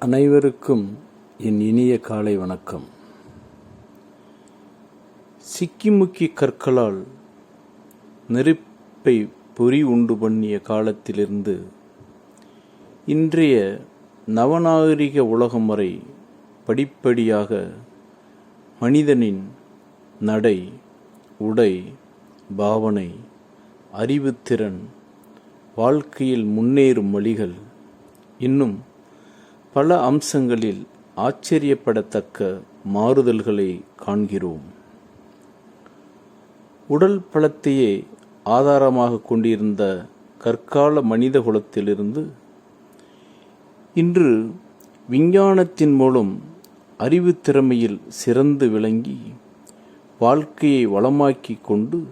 அனைவருக்கும் என் இனிய காலை வணக்கம். சிக்கிமுக்கி கற்களால் நெருப்பை பொறி உண்டு பண்ணிய காலத்திலிருந்து இன்றைய நவநாகரிக உலகம் வரை படிப்படியாக மனிதனின் நடை, உடை, பாவனை, அறிவுத்திறன், வாழ்க்கையில் முன்னேறும் வழிகள், இன்னும் பல அம்சங்களில் ஆச்சரியப்படத்தக்க மாறுதல்களை காண்கிறோம். உடல் பலத்தையே ஆதாரமாக கொண்டிருந்த கற்கால மனித குலத்திலிருந்து இன்று விஞ்ஞானத்தின் மூலம் அறிவு திறமையில் சிறந்து விளங்கி வாழ்க்கையை வளமாக்கி கொண்டு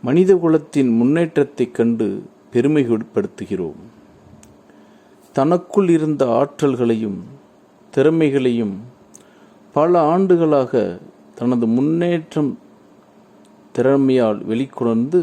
மனித குலத்தின் முன்னேற்றத்தைக் கண்டு பெருமைப்படுத்துகிறோம். தனக்குள் இருந்த ஆற்றல்களையும் திறமைகளையும் பல ஆண்டுகளாக தனது முன்னேற்றம் திறமையால் வெளிக்கொணர்ந்து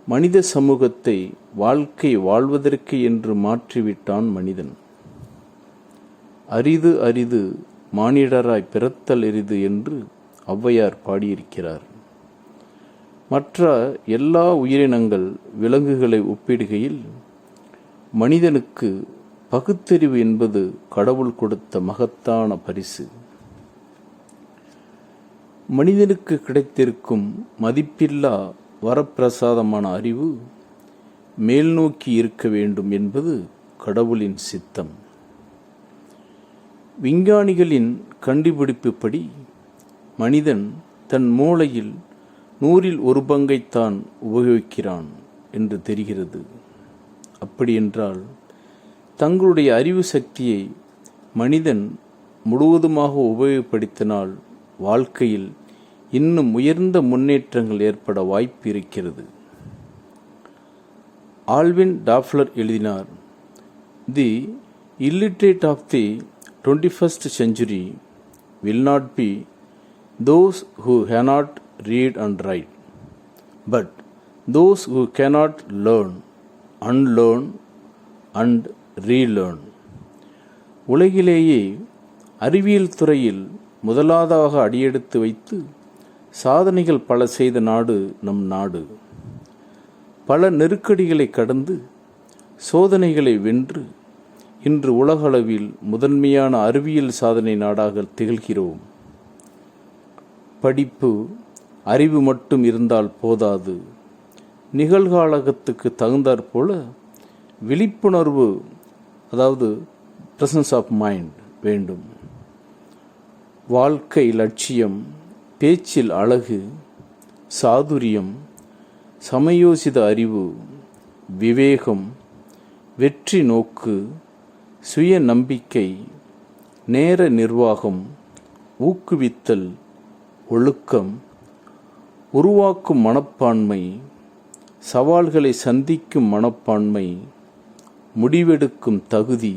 மனித சமூகத்தை வாழ்க்கை வாழ்வதற்கு என்று மாற்றிவிட்டான் மனிதன். அரிது அரிது மானிடராய் பிறத்தல் எரிது என்று ஔவையார் பாடியிருக்கிறார். மற்ற எல்லா உயிரினங்கள் விலங்குகளை ஒப்பிடுகையில் மனிதனுக்கு பகுத்தறிவு என்பது கடவுள் கொடுத்த மகத்தான பரிசு. மனிதனுக்கு கிடைத்திருக்கும் மதிப்பில்லா வரப்பிரசாதமான அறிவு மேல்நோக்கி இருக்க வேண்டும் என்பது கடவுளின் சித்தம். விஞ்ஞானிகளின் கண்டுபிடிப்புப்படி மனிதன் தன் மூளையில் 100ல் 1 பங்கைத்தான் உபயோகிக்கிறான் என்று தெரிகிறது. அப்படியென்றால் தங்களுடைய அறிவு சக்தியை மனிதன் முழுவதுமாக உபயோகப்படுத்தினால் வாழ்க்கையில் இன்னும் உயர்ந்த முன்னேற்றங்கள் ஏற்பட வாய்ப்பு இருக்கிறது. ஆல்வின் டாஃப்லர் எழுதினார், தி illiterate of the 21st century will not be those who cannot read and write, but those who cannot learn, unlearn and relearn. உலகிலேயே அறிவியல் துறையில் முதலாவதாக அடியெடுத்து வைத்து சாதனைகள் பல செய்த நாடு நம் நாடு. பல நெருக்கடிகளை கடந்து சோதனைகளை வென்று இன்று உலகளவில் முதன்மையான அறிவியல் சாதனை நாடாக திகழ்கிறோம். படிப்பு, அறிவு மட்டும் இருந்தால் போதாது. நிகழ்காலத்துக்கு தகுந்தாற்போல விழிப்புணர்வு, அதாவது பிரசன்ஸ் ஆஃப் மைண்ட் வேண்டும். வாழ்க்கை லட்சியம், பேச்சில் அழகு, சாதுரியம், சமயோசித அறிவு, விவேகம், வெற்றி நோக்கு, சுய நம்பிக்கை, நேர நிர்வாகம், ஊக்குவித்தல், ஒழுக்கம், உருவாக்கும் மனப்பான்மை, சவால்களை சந்திக்கும் மனப்பான்மை, முடிவெடுக்கும் தகுதி,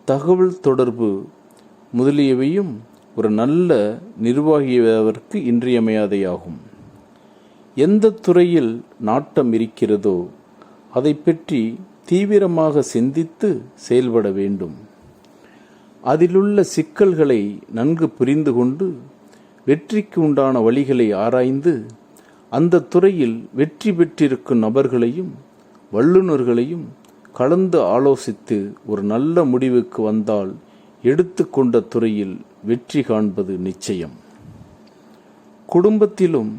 தகவல் தொடர்பு முதலியவையும் ஒரு நல்ல நிர்வாகியவருக்கு இன்றியமையாதையாகும். எந்த துறையில் நாட்டம் இருக்கிறதோ அதை பற்றி தீவிரமாக சிந்தித்து செயல்பட வேண்டும். அதிலுள்ள சிக்கல்களை நன்கு புரிந்து கொண்டு வெற்றிக்கு உண்டான வழிகளை ஆராய்ந்து அந்த துறையில் வெற்றி பெற்றிருக்கும் நபர்களையும் வல்லுநர்களையும் கலந்து ஆலோசித்து ஒரு நல்ல முடிவுக்கு வந்தால் எடுத்துக்கொண்ட துறையில் வெற்றி காண்பது நிச்சயம். குடும்பத்திலும்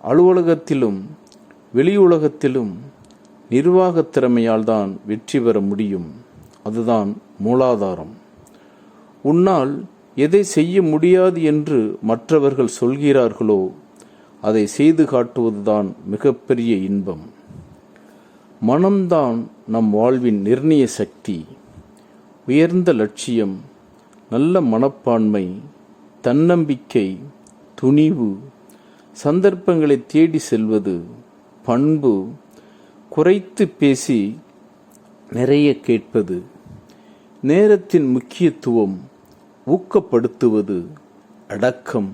அலுவலகத்திலும் வெளியுலகத்திலும் நிர்வாகத் திறமையால் தான் வெற்றி பெற முடியும். அதுதான் மூலாதாரம். உன்னால் எதை செய்ய முடியாது என்று மற்றவர்கள் சொல்கிறார்களோ அதை செய்து காட்டுவதுதான் மிகப்பெரிய இன்பம். மனம்தான் நம் வாழ்வின் நிர்ணய சக்தி. உயர்ந்த லட்சியம், நல்ல மனப்பான்மை, தன்னம்பிக்கை, துணிவு, சந்தர்ப்பங்களை தேடி செல்வது, பண்பு, குறைத்து பேசி நிறைய கேட்பது, நேரத்தின் முக்கியத்துவம், ஊக்கப்படுத்துவது, அடக்கம்,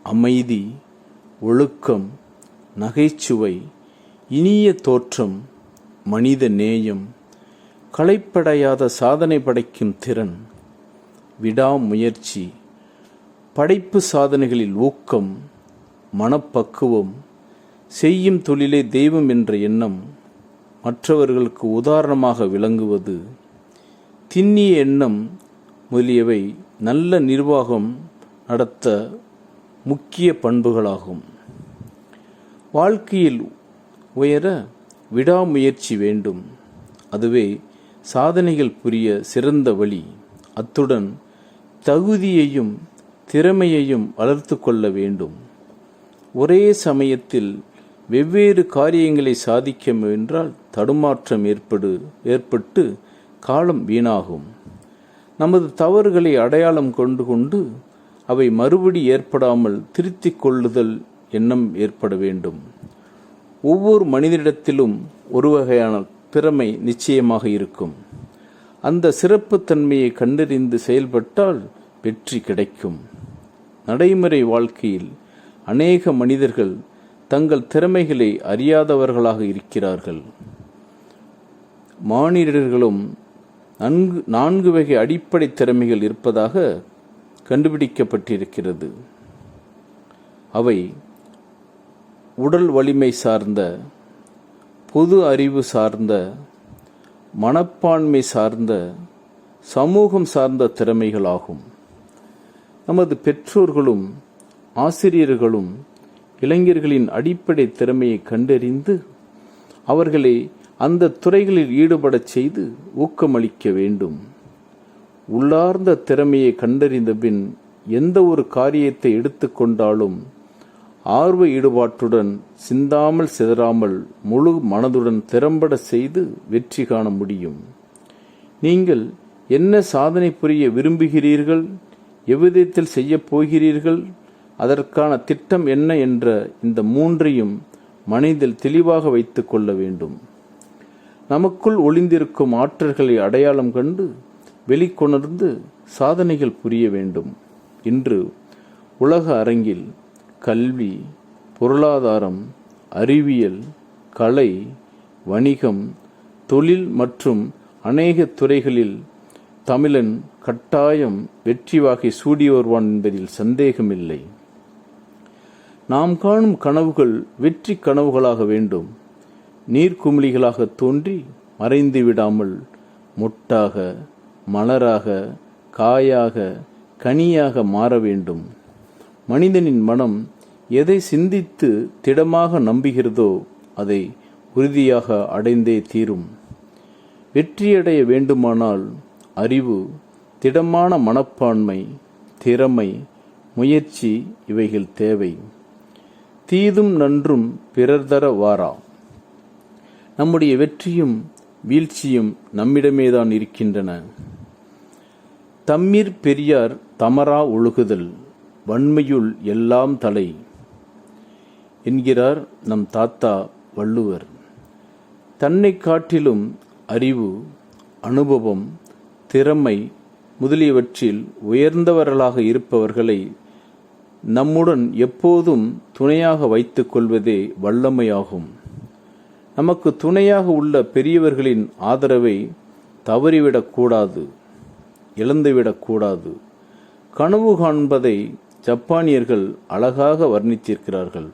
அமைதி, ஒழுக்கம், நகைச்சுவை, இனிய தோற்றம், மனித நேயம், களைப்படையாத சாதனை படைக்கும் திறன், விடாமுயற்சி, படைப்பு சாதனைகளில் ஊக்கம், மனப்பக்குவம், செய்யும் தொழிலே தெய்வம் என்ற எண்ணம், மற்றவர்களுக்கு உதாரணமாக விளங்குவது, திண்ணிய எண்ணம் முதலியவை நல்ல நிர்வாகம் நடத்த முக்கிய பண்புகளாகும். வாழ்க்கையில் உயர விடாமுயற்சி வேண்டும். அதுவே சாதனைகள் புரிய சிறந்த வழி. அத்துடன் தகுதியையும் திறமையையும் வளர்த்து கொள்ள வேண்டும். ஒரே சமயத்தில் வெவ்வேறு காரியங்களை சாதிக்க முயன்றால் தடுமாற்றம் ஏற்பட்டு காலம் வீணாகும். நமது தவறுகளை அடையாளம் கொண்டு அவை மறுபடி ஏற்படாமல் திருத்திக் கொள்ளுதல் எண்ணம் ஏற்பட வேண்டும். ஒவ்வொரு மனிதனிடத்திலும் ஒரு வகையான திறமை நிச்சயமாக இருக்கும். அந்த சிறப்புத்தன்மையை கண்டறிந்து செயல்பட்டால் வெற்றி கிடைக்கும். நடைமுறை வாழ்க்கையில் அநேக மனிதர்கள் தங்கள் திறமைகளை அறியாதவர்களாக இருக்கிறார்கள். மானிடர்களும் 4 வகை அடிப்படை திறமைகள் இருப்பதாக கண்டுபிடிக்கப்பட்டிருக்கிறது. அவை உடல் வலிமை சார்ந்த, பொது அறிவு சார்ந்த, மனப்பான்மை சார்ந்த, சமூகம் சார்ந்த திறமைகளாகும். நமது பெற்றோர்களும் ஆசிரியர்களும் இளைஞர்களின் அடிப்படை திறமையை கண்டறிந்து அவர்களை அந்த துறைகளில் ஈடுபடச் செய்து ஊக்கமளிக்க வேண்டும். உள்ளார்ந்த திறமையை கண்டறிந்த பின் எந்த ஒரு காரியத்தை எடுத்துக்கொண்டாலும் ஆர்வ ஈடுபாட்டுடன், சிந்தாமல் சிதறாமல், முழு மனதுடன் திறம்பட செய்து வெற்றி காண முடியும். நீங்கள் என்ன சாதனை புரிய விரும்புகிறீர்கள், எவ்விதத்தில் செய்யப் போகிறீர்கள், அதற்கான திட்டம் என்ன என்ற இந்த 3ஐயும் மனதில் தெளிவாக வைத்துக் கொள்ள வேண்டும். நமக்குள் ஒளிந்திருக்கும் ஆற்றல்களை அடையாளம் கண்டு வெளிக்கொணர்ந்து சாதனைகள் புரிய வேண்டும். இன்று உலக அரங்கில் கல்வி, பொருளாதாரம், அறிவியல், கலை, வணிகம், தொழில் மற்றும் அநேக துறைகளில் தமிழன் கட்டாயம் வெற்றி வாகை சூடி வருவான் என்பதில் சந்தேகமில்லை. நாம் காணும் கனவுகள் வெற்றி கனவுகளாக வேண்டும். நீர்க்குமிழிகளாக தோன்றி மறைந்து விடாமல் மொட்டாக, மலராக, காயாக, கனியாக மாற வேண்டும். மனிதனின் மனம் எதை சிந்தித்து திடமாக நம்புகிறதோ அதை உறுதியாக அடைந்தே தீரும். வெற்றியடைய வேண்டுமானால் அறிவு, திடமான மனப்பான்மை, திறமை, முயற்சி இவைகள் தேவை. தீதும் நன்றும் பிறர் தர வாரா. நம்முடைய வெற்றியும் வீழ்ச்சியும் நம்மிடமேதான் இருக்கின்றன. தம்மீர் பெரியார் தமரா ஒழுகுதல், வன்மையுள் எல்லாம் தலை என்கிறார் நம் தாத்தா வள்ளுவர். தன்னை காட்டிலும் அறிவு, அனுபவம், திறமை முதலியவற்றில் உயர்ந்தவர்களாக இருப்பவர்களை நம்முடன் எப்போதும் துணையாக வைத்துக் கொள்வதே வல்லமையாகும். நமக்கு துணையாக உள்ள பெரியவர்களின் ஆதரவை தவறிவிடக்கூடாது, இழந்துவிடக்கூடாது. கனவு காண்பதை ஜப்பானியர்கள் அழகாக வர்ணித்திருக்கிறார்கள்.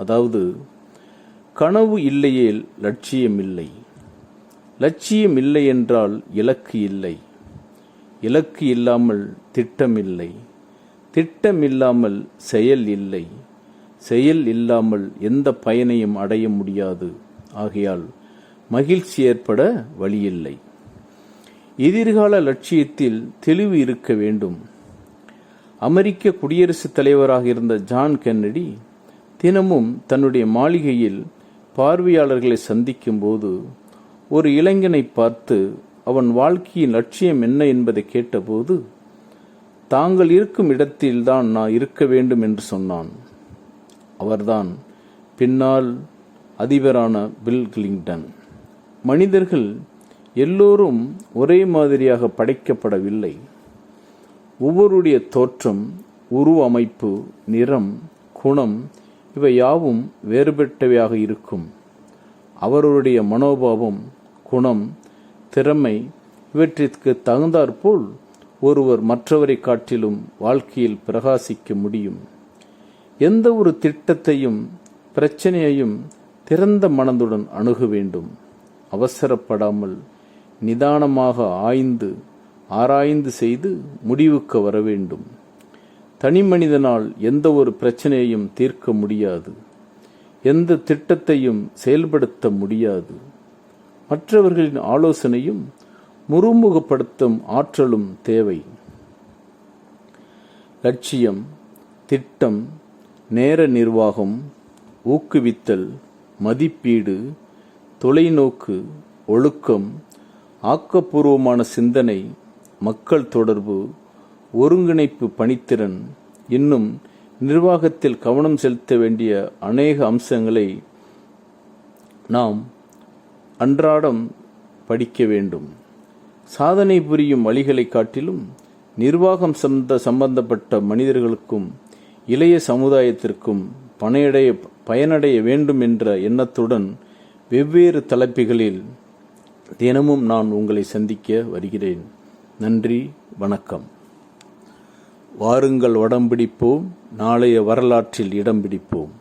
அதாவது, கனவு இல்லையேல் லட்சியம் இல்லை, லட்சியம் இல்லை என்றால் இலக்கு இல்லை, இலக்கு இல்லாமல் திட்டம் இல்லை, திட்டம் இல்லாமல் செயல் இல்லை, செயல் இல்லாமல் எந்த பயனையும் அடைய முடியாது. ஆகையால் மகிழ்ச்சி ஏற்பட வழியில்லை. எதிர்கால லட்சியத்தில் தெளிவு இருக்க வேண்டும். அமெரிக்க குடியரசுத் தலைவராக இருந்த ஜான் கென்னடி தினமும் தன்னுடைய மாளிகையில் பார்வையாளர்களை சந்திக்கும் போது ஒரு இளைஞனை பார்த்து அவன் வாழ்க்கையின் லட்சியம் என்ன என்பதை கேட்டபோது, தாங்கள் இருக்கும் இடத்தில்தான் நான் இருக்க வேண்டும் என்று சொன்னான். அவர்தான் பின்னால் அதிபரான பில் கிளின்டன். மனிதர்கள் எல்லோரும் ஒரே மாதிரியாக படைக்கப்படவில்லை. ஒவ்வொருடைய தோற்றம், உருவ அமைப்பு, நிறம், குணம் இவை யாவும் வேறுபட்டவையாக இருக்கும். அவருடைய மனோபாவம், குணம், திறமை இவற்றிற்கு தகுந்தாற்போல் ஒருவர் மற்றவரை காட்டிலும் வாழ்க்கையில் பிரகாசிக்க முடியும். எந்த ஒரு திட்டத்தையும் பிரச்சனையையும் திறந்த மனதுடன் அணுக வேண்டும். அவசரப்படாமல் நிதானமாக ஆராய்ந்து செய்து முடிவுக்கு வர வேண்டும். தனி மனிதனால் எந்த ஒரு பிரச்சனையையும் தீர்க்க முடியாது. எந்த திட்டத்தையும் செயல்படுத்த முடியாது. மற்றவர்களின் ஆலோசனையும் முறுமுகப்படுத்தும் ஆற்றலும் தேவை. லட்சியம், திட்டம், நேர நிர்வாகம், ஊக்குவித்தல், மதிப்பீடு, தொலைநோக்கு, ஒழுக்கம், ஆக்கப்பூர்வமான சிந்தனை, மக்கள் தொடர்பு, ஒருங்கிணைப்பு, பணித்திறன், இன்னும் நிர்வாகத்தில் கவனம் செலுத்த வேண்டிய அநேக அம்சங்களை நாம் அன்றாடம் படிக்க வேண்டும். சாதனை புரியும் வழிகளை காட்டிலும் நிர்வாகம் சம்பந்தப்பட்ட மனிதர்களுக்கும் இளைய சமுதாயத்திற்கும் பயனடைய வேண்டும் என்ற எண்ணத்துடன் வெவ்வேறு தலைப்புகளில் தினமும் நான் உங்களை சந்திக்க வருகிறேன். நன்றி, வணக்கம். வாருங்கள், வடம் பிடிப்போம், நாளைய வரலாற்றில் இடம் பிடிப்போம்.